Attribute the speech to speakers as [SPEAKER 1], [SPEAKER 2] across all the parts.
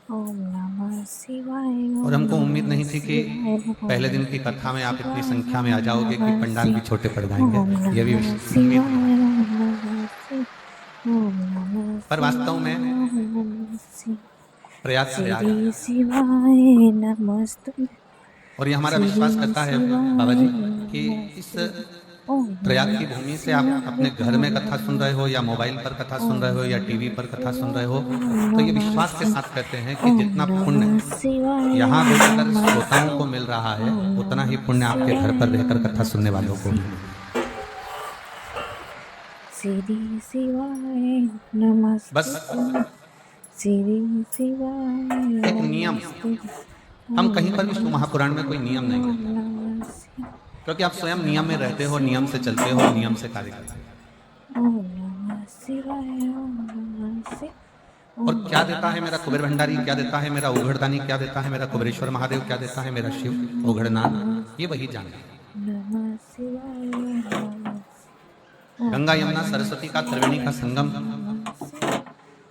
[SPEAKER 1] ओम नमः शिवाय।
[SPEAKER 2] और
[SPEAKER 1] ओम
[SPEAKER 2] हमको उम्मीद
[SPEAKER 1] नमः
[SPEAKER 2] नहीं थी कि
[SPEAKER 1] शिवाय। ओम
[SPEAKER 2] पहले दिन की
[SPEAKER 1] नमः
[SPEAKER 2] कथा में आप इतनी
[SPEAKER 1] शिवाय।
[SPEAKER 2] संख्या में आ
[SPEAKER 1] ओम
[SPEAKER 2] जाओगे कि
[SPEAKER 1] नमः
[SPEAKER 2] पंडाल भी
[SPEAKER 1] शिवाय।
[SPEAKER 2] छोटे पड़ जाएंगे।
[SPEAKER 1] ओम
[SPEAKER 2] ये भी
[SPEAKER 1] नमः
[SPEAKER 2] उम्मीद नहीं
[SPEAKER 1] शिवाय।
[SPEAKER 2] थी।
[SPEAKER 1] ओम नमः शिवाय। ओम नमः
[SPEAKER 2] पर वास्तव में
[SPEAKER 1] शिवाय। ओम नमः शिवाय।
[SPEAKER 2] प्रयाग प्रयाग
[SPEAKER 1] श्री शिवाय नमस्तुभ्यं।
[SPEAKER 2] और ये हमारा विश्वास
[SPEAKER 1] श्री
[SPEAKER 2] करता है बाबा
[SPEAKER 1] शिवाय
[SPEAKER 2] जी कि इस
[SPEAKER 1] नमस्तुभ्यं। ओम
[SPEAKER 2] प्रयाग की
[SPEAKER 1] नमः
[SPEAKER 2] भूमि से आप
[SPEAKER 1] शिवाय।
[SPEAKER 2] अपने घर में
[SPEAKER 1] ओम
[SPEAKER 2] कथा सुन रहे
[SPEAKER 1] नमः
[SPEAKER 2] हो या मोबाइल पर कथा सुन
[SPEAKER 1] ओम
[SPEAKER 2] रहे हो या टीवी
[SPEAKER 1] नमः
[SPEAKER 2] पर कथा सुन रहे हो,
[SPEAKER 1] शिवाय। ओम
[SPEAKER 2] तो ये
[SPEAKER 1] नमः
[SPEAKER 2] विश्वास के
[SPEAKER 1] शिवाय।
[SPEAKER 2] साथ कहते हैं कि
[SPEAKER 1] ओम
[SPEAKER 2] जितना पुण्य
[SPEAKER 1] नमः शिवाय।
[SPEAKER 2] यहाँ
[SPEAKER 1] ओम
[SPEAKER 2] बैठकर
[SPEAKER 1] नमः
[SPEAKER 2] श्रोताओं को
[SPEAKER 1] शिवाय।
[SPEAKER 2] मिल रहा है,
[SPEAKER 1] ओम
[SPEAKER 2] उतना ही
[SPEAKER 1] नमः
[SPEAKER 2] पुण्य आपके घर पर
[SPEAKER 1] शिवाय।
[SPEAKER 2] रहकर
[SPEAKER 1] ओम
[SPEAKER 2] कथा सुनने
[SPEAKER 1] नमः
[SPEAKER 2] वालों को
[SPEAKER 1] शिवाय।
[SPEAKER 2] मिलेगा।
[SPEAKER 1] श्री शिवाय
[SPEAKER 2] बस
[SPEAKER 1] नमस्तुभ्यं। श्री शिवाय
[SPEAKER 2] एक नियम,
[SPEAKER 1] नमस्तुभ्यं।
[SPEAKER 2] हम
[SPEAKER 1] ओम
[SPEAKER 2] कहीं पर भी शिव
[SPEAKER 1] नमः
[SPEAKER 2] महापुराण में कोई नियम
[SPEAKER 1] शिवाय।
[SPEAKER 2] नहीं
[SPEAKER 1] ओम
[SPEAKER 2] देते,
[SPEAKER 1] नमः शिवाय।
[SPEAKER 2] क्योंकि आप स्वयं
[SPEAKER 1] ओम
[SPEAKER 2] नियम में
[SPEAKER 1] नमः
[SPEAKER 2] रहते हो, नियम से
[SPEAKER 1] शिवाय।
[SPEAKER 2] चलते हो,
[SPEAKER 1] ओम
[SPEAKER 2] नियम से कार्य
[SPEAKER 1] नमः
[SPEAKER 2] करते हो।
[SPEAKER 1] ओम नमः शिवाय। ओम नमः शिवाय।
[SPEAKER 2] और
[SPEAKER 1] ओम
[SPEAKER 2] क्या देता है
[SPEAKER 1] नमः
[SPEAKER 2] मेरा कुबेर
[SPEAKER 1] शिवाय।
[SPEAKER 2] भंडारी, क्या देता है मेरा उघड़दानी, क्या देता है मेरा कुबेरेश्वर महादेव, क्या देता है मेरा शिव उघड़नाथ, ये वही जाने।
[SPEAKER 1] नमः शिवाय। नमः ओम
[SPEAKER 2] गंगा यमुना
[SPEAKER 1] नमः
[SPEAKER 2] सरस्वती का
[SPEAKER 1] शिवाय।
[SPEAKER 2] त्रिवेणी का संगम,
[SPEAKER 1] नमः शिवाय।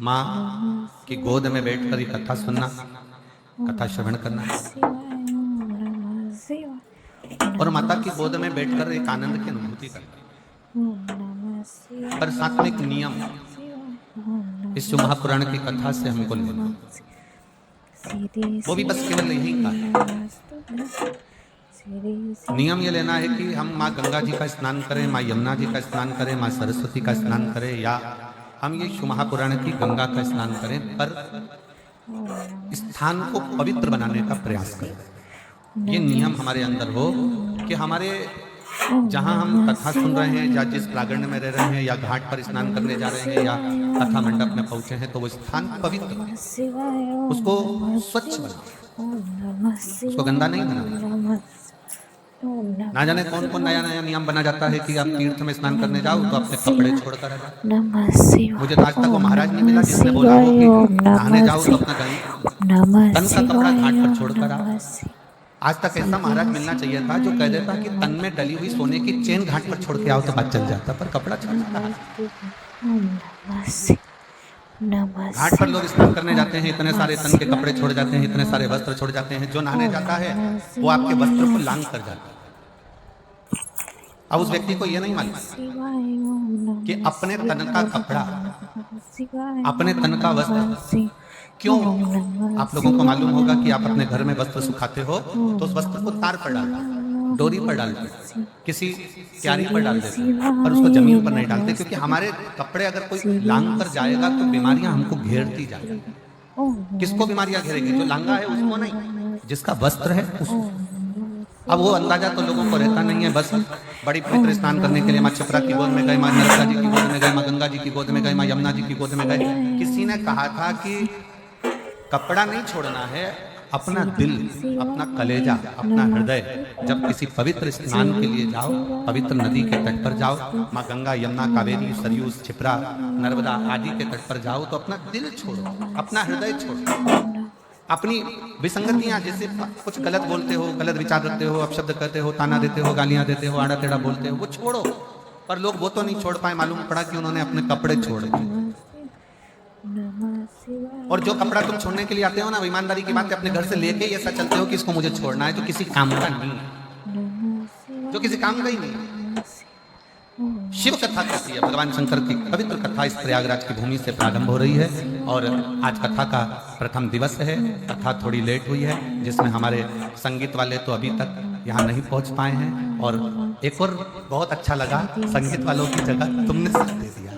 [SPEAKER 2] माँ
[SPEAKER 1] नमः
[SPEAKER 2] की
[SPEAKER 1] शिवाय।
[SPEAKER 2] गोद में बैठकर ये कथा सुनना,
[SPEAKER 1] ओम
[SPEAKER 2] कथा श्रवण करना,
[SPEAKER 1] नमः शिवाय। ओम नमः शिवाय।
[SPEAKER 2] और माता
[SPEAKER 1] नमः
[SPEAKER 2] की गोद में
[SPEAKER 1] शिवाय।
[SPEAKER 2] बैठकर एक
[SPEAKER 1] ओम
[SPEAKER 2] आनंद की
[SPEAKER 1] नमः
[SPEAKER 2] अनुभूति करना।
[SPEAKER 1] ओम नमः शिवाय।
[SPEAKER 2] पर साथ में एक
[SPEAKER 1] ओम
[SPEAKER 2] नियम
[SPEAKER 1] नमः शिवाय। ओम
[SPEAKER 2] इस शिव
[SPEAKER 1] नमः
[SPEAKER 2] महापुराण की कथा से
[SPEAKER 1] शिवाय।
[SPEAKER 2] हमको लेना,
[SPEAKER 1] नमः श्री
[SPEAKER 2] वो भी बस केवल यही का
[SPEAKER 1] शिवाय
[SPEAKER 2] है।
[SPEAKER 1] नमस्तुभ्यं। श्री
[SPEAKER 2] नियम ये
[SPEAKER 1] शिवाय
[SPEAKER 2] लेना है कि हम माँ गंगा जी का स्नान करें, माँ यमुना जी का स्नान करें, माँ सरस्वती का स्नान करें, या हम ये शिव महापुराण की गंगा का स्नान करें, पर
[SPEAKER 1] ओम नमः
[SPEAKER 2] स्थान को पवित्र बनाने का प्रयास करें। ये
[SPEAKER 1] नमः
[SPEAKER 2] नियम हमारे अंदर हो
[SPEAKER 1] शिवाय।
[SPEAKER 2] कि हमारे
[SPEAKER 1] ओम
[SPEAKER 2] जहाँ हम
[SPEAKER 1] नमः
[SPEAKER 2] कथा सुन रहे हैं,
[SPEAKER 1] शिवाय।
[SPEAKER 2] या जिस प्रांगण में रह रहे हैं, या घाट पर स्नान करने जा
[SPEAKER 1] नमः
[SPEAKER 2] रहे हैं, या
[SPEAKER 1] शिवाय। ओम
[SPEAKER 2] कथा मंडप में
[SPEAKER 1] नमः
[SPEAKER 2] पहुंचे हैं, तो वो स्थान पवित्र
[SPEAKER 1] नमः
[SPEAKER 2] बने,
[SPEAKER 1] शिवाय। ओम
[SPEAKER 2] उसको
[SPEAKER 1] नमः
[SPEAKER 2] स्वच्छ
[SPEAKER 1] शिवाय।
[SPEAKER 2] बनाओ,
[SPEAKER 1] ओम नमः
[SPEAKER 2] उसको
[SPEAKER 1] शिवाय।
[SPEAKER 2] गंदा नहीं
[SPEAKER 1] ओम
[SPEAKER 2] बनाना।
[SPEAKER 1] नमः ओम
[SPEAKER 2] ना
[SPEAKER 1] नमः
[SPEAKER 2] जाने कौन कौन नया
[SPEAKER 1] शिवाय।
[SPEAKER 2] नया नियम बना जाता है कि आप तीर्थ में स्नान
[SPEAKER 1] ओम
[SPEAKER 2] करने जाओ तो
[SPEAKER 1] नमः
[SPEAKER 2] अपने कपड़े
[SPEAKER 1] शिवाय।
[SPEAKER 2] छोड़कर आ जाओ।
[SPEAKER 1] नमः
[SPEAKER 2] मुझे
[SPEAKER 1] शिवाय।
[SPEAKER 2] तो आज तक वो
[SPEAKER 1] ओम
[SPEAKER 2] महाराज नहीं
[SPEAKER 1] नमः
[SPEAKER 2] मिला जिसने बोला हो
[SPEAKER 1] शिवाय।
[SPEAKER 2] कि
[SPEAKER 1] ओम
[SPEAKER 2] नहाने
[SPEAKER 1] नमः
[SPEAKER 2] जाओ तो अपना
[SPEAKER 1] शिवाय। नमः
[SPEAKER 2] तन का कपड़ा घाट
[SPEAKER 1] शिवाय।
[SPEAKER 2] पर
[SPEAKER 1] ओम
[SPEAKER 2] छोड़कर आओ।
[SPEAKER 1] नमः शिवाय।
[SPEAKER 2] आज तक ऐसा महाराज
[SPEAKER 1] श्री
[SPEAKER 2] मिलना चाहिए था जो कह
[SPEAKER 1] शिवाय
[SPEAKER 2] देता कि तन में डली हुई सोने की चेन घाट पर छोड़ के आओ तो बात चल जाता, पर कपड़ा छोड़ना कहाँ से?
[SPEAKER 1] नमस्तुभ्यं। ओम नमः शिवाय। नमः
[SPEAKER 2] घाट पर लोग
[SPEAKER 1] शिवाय।
[SPEAKER 2] स्नान करने
[SPEAKER 1] ओम
[SPEAKER 2] जाते हैं, इतने
[SPEAKER 1] नमः
[SPEAKER 2] सारे तन के कपड़े छोड़
[SPEAKER 1] शिवाय।
[SPEAKER 2] जाते हैं,
[SPEAKER 1] ओम
[SPEAKER 2] इतने सारे
[SPEAKER 1] नमः
[SPEAKER 2] वस्त्र छोड़ जाते हैं। जो नहाने
[SPEAKER 1] ओम
[SPEAKER 2] जाता है
[SPEAKER 1] नमः
[SPEAKER 2] वो आपके वस्त्र को
[SPEAKER 1] शिवाय।
[SPEAKER 2] लांग कर जाता है। अब उस
[SPEAKER 1] ओम
[SPEAKER 2] व्यक्ति को यह नहीं
[SPEAKER 1] नमः
[SPEAKER 2] मालूम
[SPEAKER 1] शिवाय। ओम
[SPEAKER 2] कि
[SPEAKER 1] नमः
[SPEAKER 2] अपने तन का
[SPEAKER 1] शिवाय।
[SPEAKER 2] कपड़ा,
[SPEAKER 1] ओम नमः शिवाय।
[SPEAKER 2] अपने
[SPEAKER 1] ओम
[SPEAKER 2] तन का वस्त्र
[SPEAKER 1] नमः शिवाय।
[SPEAKER 2] क्यों,
[SPEAKER 1] ओम नमः
[SPEAKER 2] आप लोगों को मालूम
[SPEAKER 1] शिवाय।
[SPEAKER 2] होगा कि
[SPEAKER 1] ओम
[SPEAKER 2] आप अपने घर में
[SPEAKER 1] नमः
[SPEAKER 2] वस्त्र सुखाते हो तो
[SPEAKER 1] ओम
[SPEAKER 2] उस वस्त्र को
[SPEAKER 1] नमः
[SPEAKER 2] तार पर डालते
[SPEAKER 1] शिवाय।
[SPEAKER 2] हो,
[SPEAKER 1] ओम
[SPEAKER 2] डोरी पर डालते
[SPEAKER 1] नमः
[SPEAKER 2] हो,
[SPEAKER 1] शिवाय।
[SPEAKER 2] किसी क्यारी पर डाल
[SPEAKER 1] श्री
[SPEAKER 2] देते हो, पर उसको
[SPEAKER 1] शिवाय
[SPEAKER 2] जमीन पर नहीं डालते, क्योंकि
[SPEAKER 1] नमस्तुभ्यं।
[SPEAKER 2] हमारे कपड़े अगर कोई
[SPEAKER 1] श्री
[SPEAKER 2] लांग कर जाएगा तो
[SPEAKER 1] शिवाय
[SPEAKER 2] बीमारियां हमको घेरती जाएगी।
[SPEAKER 1] नमस्तुभ्यं। ओम
[SPEAKER 2] किसको
[SPEAKER 1] नमः
[SPEAKER 2] बीमारियां घेरेगी? जो लांगा है
[SPEAKER 1] शिवाय।
[SPEAKER 2] उसको
[SPEAKER 1] ओम
[SPEAKER 2] नहीं,
[SPEAKER 1] नमः
[SPEAKER 2] जिसका वस्त्र है उसको।
[SPEAKER 1] ओम नमः
[SPEAKER 2] अब वो
[SPEAKER 1] शिवाय।
[SPEAKER 2] अंदाजा तो लोगों को
[SPEAKER 1] ओम
[SPEAKER 2] रहता नहीं है,
[SPEAKER 1] नमः
[SPEAKER 2] बस
[SPEAKER 1] शिवाय।
[SPEAKER 2] बड़ी पवित्र
[SPEAKER 1] ओम
[SPEAKER 2] स्नान करने के लिए
[SPEAKER 1] नमः
[SPEAKER 2] माँ क्षिप्रा की गोद में
[SPEAKER 1] शिवाय।
[SPEAKER 2] गए, माँ
[SPEAKER 1] ओम
[SPEAKER 2] नर्मदा जी की गोद
[SPEAKER 1] नमः
[SPEAKER 2] में गए, माँ गंगा जी की गोद में गए,
[SPEAKER 1] ओम
[SPEAKER 2] माँ यमुना जी
[SPEAKER 1] नमः
[SPEAKER 2] की गोद में गए।
[SPEAKER 1] शिवाय।
[SPEAKER 2] किसी ने
[SPEAKER 1] ओम
[SPEAKER 2] कहा था
[SPEAKER 1] नमः
[SPEAKER 2] कि
[SPEAKER 1] शिवाय।
[SPEAKER 2] कपड़ा नहीं छोड़ना है, अपना
[SPEAKER 1] श्री
[SPEAKER 2] दिल, अपना कलेजा,
[SPEAKER 1] शिवाय
[SPEAKER 2] अपना हृदय, जब
[SPEAKER 1] नमस्तुभ्यं।
[SPEAKER 2] किसी पवित्र स्नान के लिए
[SPEAKER 1] श्री
[SPEAKER 2] जाओ, पवित्र
[SPEAKER 1] शिवाय
[SPEAKER 2] नदी के तट पर जाओ,
[SPEAKER 1] नमस्तुभ्यं।
[SPEAKER 2] माँ गंगा, यमुना,
[SPEAKER 1] ओम
[SPEAKER 2] कावेरी, सरयू,
[SPEAKER 1] नमः
[SPEAKER 2] क्षिप्रा,
[SPEAKER 1] शिवाय।
[SPEAKER 2] नर्मदा
[SPEAKER 1] ओम
[SPEAKER 2] आदि के तट पर जाओ तो अपना दिल छोड़ो,
[SPEAKER 1] नमः
[SPEAKER 2] अपना हृदय
[SPEAKER 1] शिवाय।
[SPEAKER 2] छोड़ो।
[SPEAKER 1] ओम नमः
[SPEAKER 2] अपनी विसंगतियां, जैसे कुछ गलत बोलते हो, गलत विचार रखते हो, अपशब्द कहते हो, ताना देते हो, गालियां देते हो, आड़ा टेढ़ा बोलते हो, वो छोड़ो। पर लोग वो तो नहीं छोड़ पाए, मालूम पड़ा कि उन्होंने अपने कपड़े छोड़ दिए।
[SPEAKER 1] नमः शिवाय।
[SPEAKER 2] और जो कपड़ा तुम छोड़ने के लिए आते हो ना, ईमानदारी की बात है, अपने घर से लेके ही ऐसा चलते हो कि इसको मुझे छोड़ना है, जो किसी काम का नहीं है, जो किसी काम का ही नहीं है। शिव कथा कहती है, भगवान शंकर की पवित्र कथा इस प्रयागराज की भूमि से प्रारंभ हो रही है, और आज कथा का प्रथम दिवस है। कथा थोड़ी लेट हुई है, जिसमें हमारे संगीत वाले तो अभी तक यहाँ नहीं पहुँच पाए हैं, और एक और बहुत अच्छा लगा, संगीत वालों की जगह तुमने साथ दे दिया,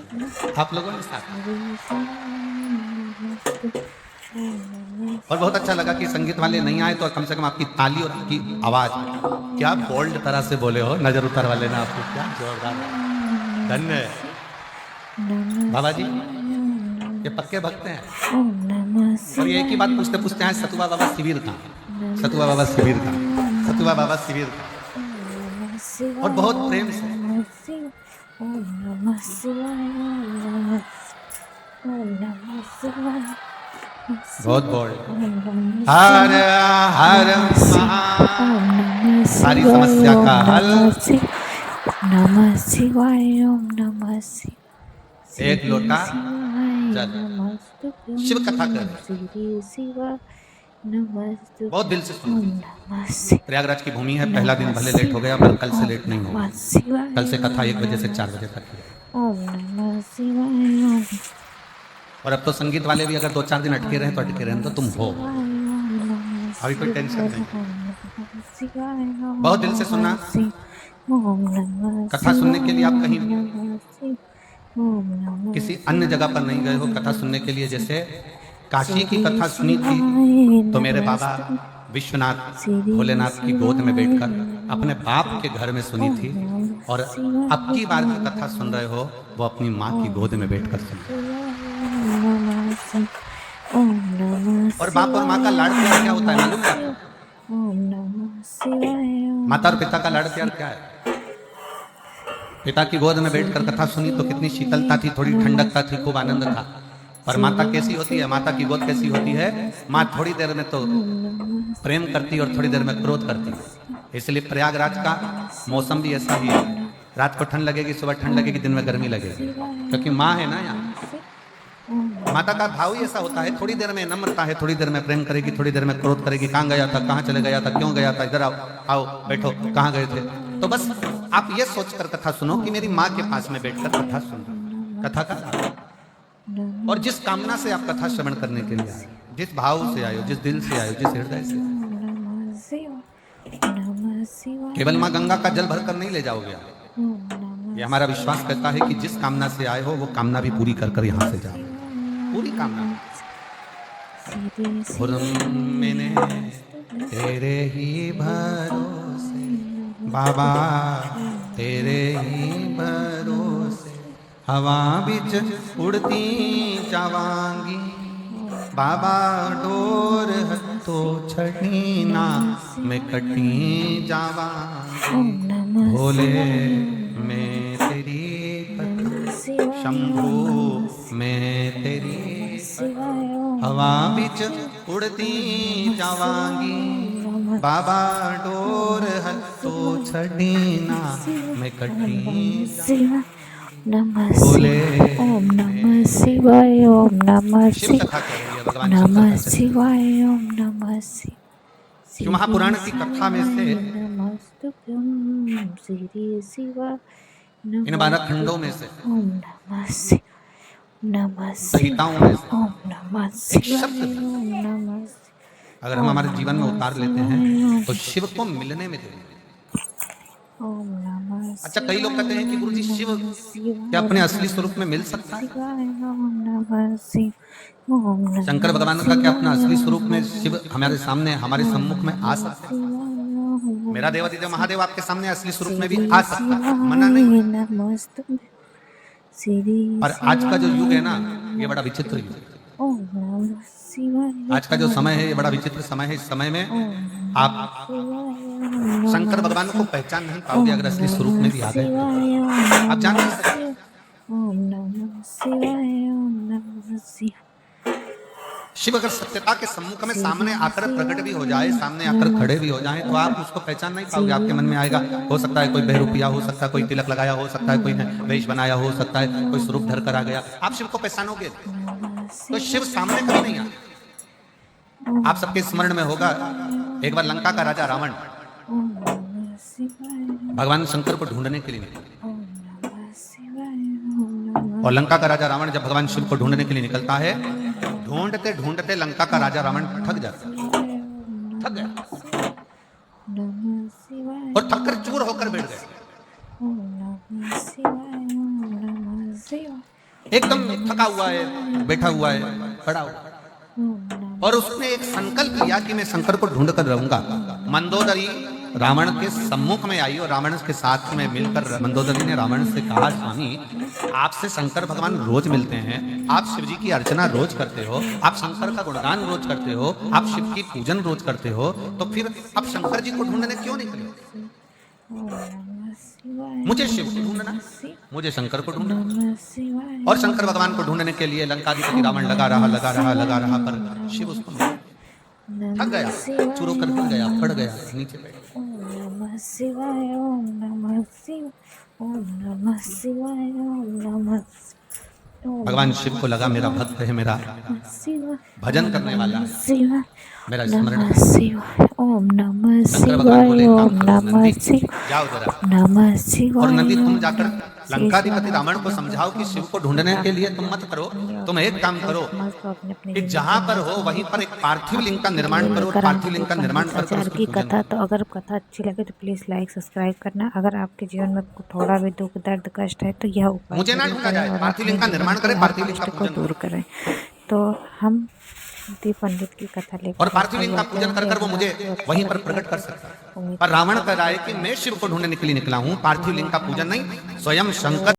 [SPEAKER 2] आप लोगों ने साथ। और बहुत अच्छा लगा कि संगीत वाले नहीं आए, तो कम से कम आपकी ताली और आपकी आवाज, क्या बोल्ड तरह से बोले हो, नजर उतार वाले ना आपको, क्या जोरदार, धन्य है बाबा जी, ये पक्के भक्त हैं। और ये एक ही बात पूछते पूछते हैं, सतुआ बाबा शिविर का, सतुआ बाबा शिविर का, सतुआ बाबा शिविर का, और बहुत प्रेम से बहुत बोल्ड, हर हर सारी समस्या का हल,
[SPEAKER 1] नमः शिवाय। ओम नमः शिवाय।
[SPEAKER 2] एक लोटा जल
[SPEAKER 1] नमस्तुभ्यं
[SPEAKER 2] शिव कथा कर रहे
[SPEAKER 1] श्री शिवा नमस्तुभ्यं
[SPEAKER 2] बहुत दिल से सुनो।
[SPEAKER 1] नमः शिवाय
[SPEAKER 2] प्रयागराज की भूमि है, पहला दिन भले लेट हो गया पर कल से लेट नहीं होगा।
[SPEAKER 1] नमः शिवाय
[SPEAKER 2] कल से कथा 1 बजे से 4 बजे तक है।
[SPEAKER 1] ओम नमः शिवाय ओम
[SPEAKER 2] और अब तो संगीत वाले भी अगर 2-4 दिन अटके रहे तो अटके रहे, तो तुम हो, अभी कोई टेंशन नहीं। बहुत दिल से सुनना। कथा सुनने के लिए आप कहीं किसी अन्य जगह पर नहीं गए हो कथा सुनने के लिए। जैसे काशी की कथा सुनी थी तो मेरे बाबा विश्वनाथ भोलेनाथ की गोद में बैठकर अपने बाप के घर में सुनी थी, और अब की बार जो कथा सुन रहे हो वो अपनी माँ की गोद में बैठकर सुन रहे हो। और बाप और माँ का लाड़ प्यार क्या होता है मालूम है? माता और पिता का लाड़ प्यार क्या है? पिता की गोद में बैठकर कथा सुनी तो कितनी शीतलता थी, थोड़ी ठंडकता थी, खूब आनंद था। पर माता कैसी होती है? माता की गोद कैसी होती है? माँ थोड़ी देर में तो प्रेम करती और थोड़ी देर में क्रोध करती। इसलिए प्रयागराज का मौसम भी ऐसा ही है, रात को ठंड लगेगी, सुबह ठंड लगेगी, दिन में गर्मी लगेगी, क्योंकि माँ है ना यहाँ। माता का भाव ही ऐसा होता है, थोड़ी देर में नम्रता है, थोड़ी देर में प्रेम करेगी, थोड़ी देर में क्रोध करेगी। कहाँ गया था, कहाँ चले गया था, क्यों गया था, इधर आओ, आओ बैठो, कहाँ गए थे। तो बस आप ये सोचकर कथा सुनो कि मेरी माँ के पास में बैठकर कथा सुन रहा हूं। कथा का और जिस कामना से आप कथा श्रवण करने के लिए आए, जिस भाव से आए हो, जिस दिल से आए हो, जिस हृदय से, केवल माँ गंगा का जल भरकर नहीं ले जाओगे आप। ये हमारा विश्वास कहता है कि जिस कामना से आए हो वो कामना भी पूरी कर कर यहाँ से जाओ, पूरी कामना। मैंने तेरे ही भरोसे बाबा, तेरे ही भरोसे हवा बिच उड़ती जावांगी बाबा, डोर हथो छड़ी ना मैं कटी जावांगी। भोले मैं तेरी शंभू मैं तेरी हवा बिच उड़ती जावांगी बाबा, डोर हथो छड़ी ना मैं कटी
[SPEAKER 1] नमः
[SPEAKER 2] बोले
[SPEAKER 1] ओम नमः शिवाय ओम नमः
[SPEAKER 2] शिव कथा कर रही है भगवान
[SPEAKER 1] नमः
[SPEAKER 2] शंकर।
[SPEAKER 1] शिवाय ओम नमः
[SPEAKER 2] शिव महापुराण की कथा में से
[SPEAKER 1] नमस्तुभ्यं श्री शिवा
[SPEAKER 2] इन 12 खंडों में से
[SPEAKER 1] ओम नमः शिव नमः
[SPEAKER 2] संहिताओं में से
[SPEAKER 1] ओम नमः
[SPEAKER 2] एक शब्द भी
[SPEAKER 1] ओम नमः
[SPEAKER 2] अगर हम हमारे जीवन में उतार लेते हैं तो शिव को मिलने में देरी है।
[SPEAKER 1] ओम नमः
[SPEAKER 2] अच्छा, कई लोग कहते हैं कि गुरुजी शिव क्या अपने असली स्वरूप में मिल सकता है? शंकर भगवान का क्या अपना असली स्वरूप में शिव हमारे सामने, हमारे सम्मुख में आ सकता है? मेरा देवाधिदेव महादेव आपके सामने असली स्वरूप में भी आ सकता है, मना नहीं। और आज का जो युग है ना, ये बड़ा विचित्र युग है। आज का जो समय है ये बड़ा विचित्र समय है। इस समय में आप शंकर भगवान को पहचान नहीं पाओगे अगर असली स्वरूप में भी आ गए। आप जान नहीं सकते। शिव अगर सत्यता के सम्मुख में सामने आकर प्रकट भी हो जाए, सामने आकर खड़े भी हो जाए, तो आप उसको पहचान नहीं पाओगे। आपके मन में आएगा, हो सकता है कोई बहरूपिया, हो सकता है कोई तिलक लगाया, हो सकता है कोई वेश बनाया, हो सकता है कोई स्वरूप धर कर आ गया। आप शिव को पहचानोगे तो शिव सामने कभी नहीं आए। आप सबके स्मरण में होगा, एक बार लंका का राजा रावण भगवान शंकर को ढूंढने के लिए निकला, और लंका का राजा रावण जब भगवान शिव को ढूंढने के लिए निकलता है, ढूंढते ढूंढते लंका का राजा रावण थक जाता है, थक गया और थककर चूर होकर बैठ गया, एकदम थका हुआ है, बैठा हुआ है, खड़ा हुआ। और उसने एक संकल्प लिया कि मैं शंकर को ढूंढ कर रहूंगा। मंदोदरी रावण के सम्मुख में आई और रावण के साथ में मिलकर मंदोदरी ने रावण से कहा, स्वामी आपसे शंकर भगवान रोज मिलते हैं, आप शिव जी की अर्चना रोज करते हो, आप शंकर का गुणगान रोज करते हो, आप शिव की पूजन रोज करते हो, तो फिर आप शंकर जी को ढूंढने क्यों निकले? मुझे शिव को ढूंढना, मुझे शंकर को ढूंढना। और शंकर भगवान को ढूंढने के लिए लंकाधिपति रावण लगा रहा, पर शिव उसको थक गया, चूरो कर गिर गया, पड़ गया, नीचे बैठ गया। भगवान शिव को लगा मेरा भक्त है, मेरा
[SPEAKER 1] शिवाय,
[SPEAKER 2] भजन करने वाला है,
[SPEAKER 1] शिवाय,
[SPEAKER 2] मेरा स्मरण
[SPEAKER 1] नमः
[SPEAKER 2] है।
[SPEAKER 1] शिवाय, ओम नमः
[SPEAKER 2] शंकर भगवान
[SPEAKER 1] शिवाय,
[SPEAKER 2] बोले,
[SPEAKER 1] ओम
[SPEAKER 2] काम करो
[SPEAKER 1] नमः
[SPEAKER 2] नंदी,
[SPEAKER 1] शिवाय,
[SPEAKER 2] जाओ जरा।
[SPEAKER 1] नमः
[SPEAKER 2] और
[SPEAKER 1] शिवाय।
[SPEAKER 2] नंदी तुम जाकर लंकाधिपति रावण को समझाओ कि शिव को ढूंढने के लिए तुम मत करो, तुम एक काम करो कि जहां पर हो वहीं पर एक पार्थिव लिंग का निर्माण करो, और पार्थिव लिंग का निर्माण कर
[SPEAKER 1] आचार्य की कथा। तो अगर कथा अच्छी लगे तो प्लीज लाइक सब्सक्राइब करना। अगर आपके जीवन में थोड़ा भी दुख दर्द कष्ट है तो यह उपाय
[SPEAKER 2] मुझे ना
[SPEAKER 1] जरूर
[SPEAKER 2] ढूंढा
[SPEAKER 1] करें
[SPEAKER 2] जाए,
[SPEAKER 1] और
[SPEAKER 2] पार्थिव
[SPEAKER 1] अपने
[SPEAKER 2] लिंग का
[SPEAKER 1] जीवन
[SPEAKER 2] निर्माण
[SPEAKER 1] के
[SPEAKER 2] करें,
[SPEAKER 1] हर
[SPEAKER 2] पार्थिव लिंग का
[SPEAKER 1] कष्ट को
[SPEAKER 2] पूजन
[SPEAKER 1] दूर
[SPEAKER 2] करें।
[SPEAKER 1] करें। तो हम दीप पंडित की कथा लेकर
[SPEAKER 2] और पार्थिव लिंग का पूजन कर कर वो मुझे वहीं पर प्रकट कर सकता है। पर रावण कह रहा है कि मैं शिव को ढूंढने के लिए निकला हूं, पार्थिव लिंग का पूजन नहीं। स्वयं शंकर